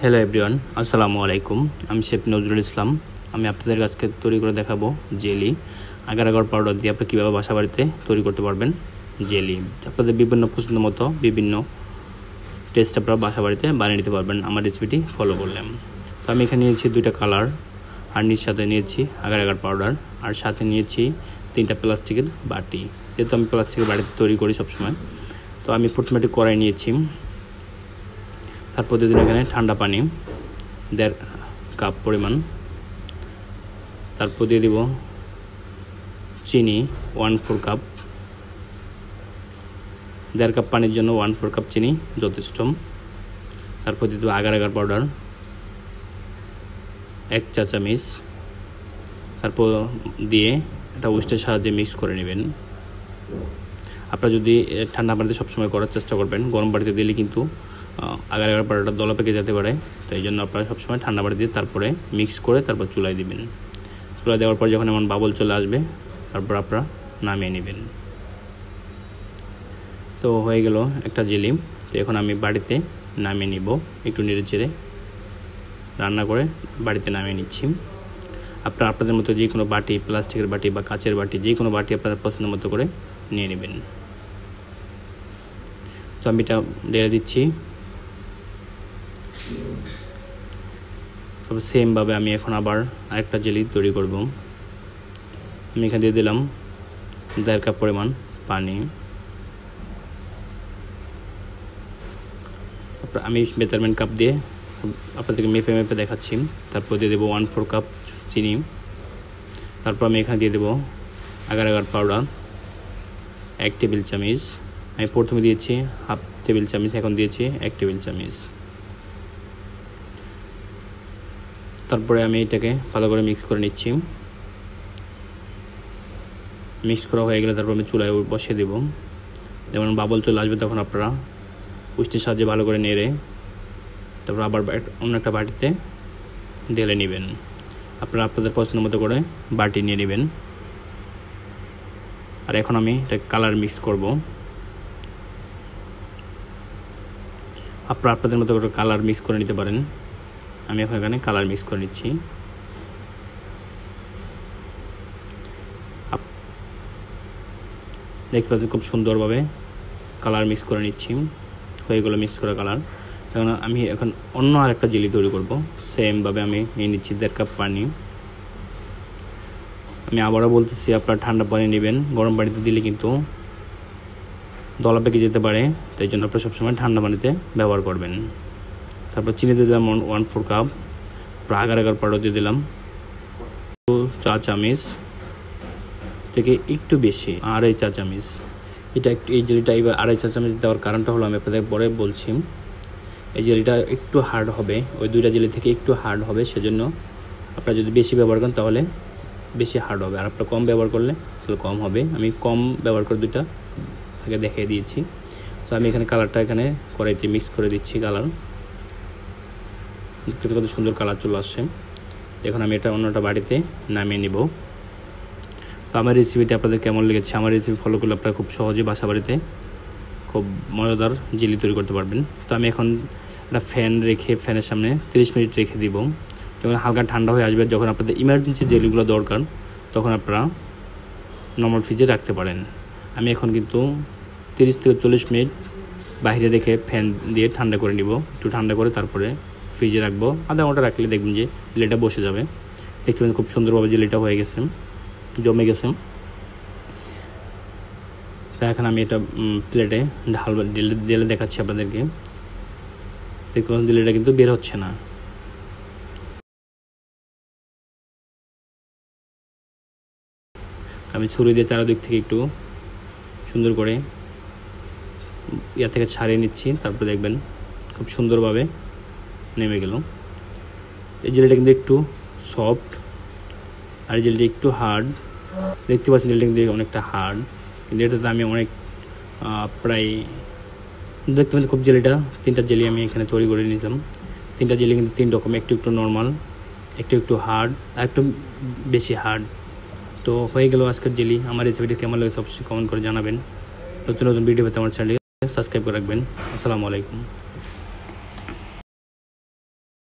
Hello everyone, আসসালামু আলাইকুম। আমি শেফ নজরুল ইসলাম। আমি আপনাদের আজকে তৈরি করে দেখাবো জেলি। আগার আগার পাউডার দিয়ে আপনি কীভাবে বাসা বাড়িতে তৈরি করতে পারবেন জেলি। আপনাদের বিভিন্ন পছন্দ মতো বিভিন্ন টেস্ট আপনারা বাসা বাড়িতে বানিয়ে নিতে পারবেন আমার রেসিপিটি ফলো করলাম। তো আমি এখানে নিয়েছি 2টা কালার, আর নির সাথে নিয়েছি আগার আগার পাউডার, আর সাথে নিয়েছি 3টা প্লাস্টিকের বাটি। যেহেতু আমি প্লাস্টিকের বাটিতে তৈরি করি সবসময়, তো আমি প্রথমে একটি কড়াই নিয়েছি। তারপর দিয়ে এখানে ঠান্ডা পানি 1.5 কাপ পরিমাণ। তারপর দিয়ে দিব চিনি 1/4 কাপ। 1.5 কাপ পানির জন্য 1/4 কাপ চিনি যথেষ্ট। তারপর দিয়ে দেবো আগার আগার পাউডার 1 চা চামচ। তারপর দিয়ে এটা উইস্কের সাহায্যে মিক্স করে নেবেন। আপনারা যদি ঠান্ডা পানিতে সবসময় করার চেষ্টা করবেন, গরম পানিতে দিলে কিন্তু আগার আগার পাউডারটা দলা পেকে যেতে পারে। তো এই জন্য আপনারা সবসময় ঠান্ডা পানি দিয়ে তারপরে মিক্স করে তারপর চুলায় দিবেন। চুলায় দেওয়ার পর যখন এমন বাবল চলে আসবে, তারপর আপনারা নামিয়ে নেবেন। তো হয়ে গেল একটা জেলি। তো এখন আমি বাড়িতে নামিয়ে নিব, একটু নেড়ে চেড়ে রান্না করে বাড়িতে নামিয়ে নিচ্ছি। আপনারা আপনাদের মতো যে কোনো বাটি, প্লাস্টিকের বাটি বা কাচের বাটি, যে কোনো বাটি আপনারা পছন্দ মতো করে নিয়ে নেবেন। তো আমি এটা ঢেলে দিচ্ছি। তবে সেমভাবে আমি এখন আবার আরেকটা জেলি তৈরি করব। আমি এখানে দিয়ে দিলাম 1.5 কাপ পরিমাণ পানি। আমি মেজারমেন্ট কাপ দিয়ে আপনাদেরকে মেপে মেপে দেখাচ্ছি। তারপর দিয়ে দেবো 1/4 কাপ চিনি। তারপর আমি এখানে দিয়ে দেবো আগার আগার পাউডার 1 টেবিল চামচ। আমি প্রথমে দিয়েছি 1/2 টেবিল চামচ, এখন দিয়েছি 1 টেবিল চামচ। তারপরে আমি এটাকে ভালো করে মিক্স করে নিচ্ছি। মিক্স করা হয়ে গেলে তারপর আমি চুলায় বসিয়ে দেব। যেমন বাবল চলে আসবে তখন আপনারা উষ্টির সাহায্যে ভালো করে নেড়ে তারপর আবার অন্য একটা বাটিতে ঢেলে নেবেন। আপনারা আপনাদের পছন্দ মতো করে বাটি নিয়ে নেবেন। আর এখন আমি এটা কালার মিক্স করব। আপনারা আপনাদের মতো করে কালার মিক্স করে নিতে পারেন। আমি এখন এখানে কালার মিক্স করে নিচ্ছি। দেখতে পাচ্ছেন খুব সুন্দরভাবে কালার মিক্স করে নিচ্ছি। হয়ে গেলো মিক্স করা কালার। তখন আমি এখন অন্য আরেকটা জেলি তৈরি করব। সেমভাবে আমি নিয়ে নিচ্ছি 1.5 কাপ পানি। আমি আবারও বলতেছি, আপনারা ঠান্ডা পানি নেবেন। গরম পানিতে দিলে কিন্তু দলা পেকে যেতে পারে, তাই জন্য আপনারা সবসময় ঠান্ডা পানিতে ব্যবহার করবেন। তারপর চিনি দিয়ে দিলাম 1/4 কাপ। তারপর আগার আগার পাউডার দিয়ে দিলাম 2 চা চামচ থেকে একটু বেশি, 2.5 চা চামচ। এই জেলিটা এবার 2.5 চা চামচ দেওয়ার কারণটা হলো, আমি আপনাদের পরে বলছি। এই জেলিটা একটু হার্ড হবে, ওই 2টা জেলি থেকে একটু হার্ড হবে। সেজন্য আপনারা যদি বেশি ব্যবহার করেন তাহলে বেশি হার্ড হবে, আর আপনারা কম ব্যবহার করলে তাহলে কম হবে। আমি কম ব্যবহার করে 2টা আগে দেখিয়ে দিয়েছি। তো আমি এখানে কালারটা এখানে কড়াইতে মিক্স করে দিচ্ছি। কালার দেখতে কত সুন্দর কালার চলে আসছে। এখন আমি এটা অন্যটা বাড়িতে নামিয়ে নিব। তো আমার রেসিপিটা আপনাদের কেমন লেগেছে? আমার রেসিপি ফলো করলে আপনারা খুব সহজে বাসা বাড়িতে খুব মজাদার জেলি তৈরি করতে পারবেন। তো আমি এখন একটা ফ্যান রেখে ফ্যানের সামনে 30 মিনিট রেখে দিব। যখন হালকা ঠান্ডা হয়ে আসবে, যখন আপনাদের ইমার্জেন্সি জেলিগুলো দরকার, তখন আপনারা নর্মাল ফ্রিজে রাখতে পারেন। আমি এখন কিন্তু 30 থেকে 40 মিনিট বাইরে রেখে ফ্যান দিয়ে ঠান্ডা করে নিব। একটু ঠান্ডা করে তারপরে ফ্রিজে রাখবো। আধা ঘন্টা রাখলে দেখবেন যে জেলিটা বসে যাবে। দেখতে পাবেন খুব সুন্দরভাবে জেলিটা হয়ে গেছে, জমে গেছে। তো এখন আমি এটা প্লেটে ঢেলে দেখাচ্ছি আপনাদেরকে। দেখতে পাচ্ছেন জেলিটা কিন্তু বের হচ্ছে না। আমি ছুরি দিয়ে চারদিক থেকে একটু সুন্দর করে থেকে ছাড়িয়ে নিচ্ছি। তারপরে দেখবেন খুব সুন্দরভাবে নেমে গেল। এই জেলিটা কিন্তু একটু সফট, আর এই জেলিটা একটু হার্ড। দেখতে পাচ্ছেন জেলিটা কিন্তু অনেকটা হার্ড, কিন্তু এটাতে আমি অনেক প্রায় দেখতে পাচ্ছি খুব জেলিটা 3টা জেলি আমি এখানে তৈরি করে নিয়েছিলাম। 3টা জেলি কিন্তু 3 রকম, একটু একটু নর্মাল, একটু হার্ড, আর একটু বেশি হার্ড। তো হয়ে গেল আজকের জেলি। আমার রেসিপিটি কেমন লাগে অবশ্যই কমেন্ট করে জানাবেন। নতুন নতুন ভিডিও পেতে আমার চ্যানেলকে সাবস্ক্রাইব করে রাখবেন। আসসালামু আলাইকুম।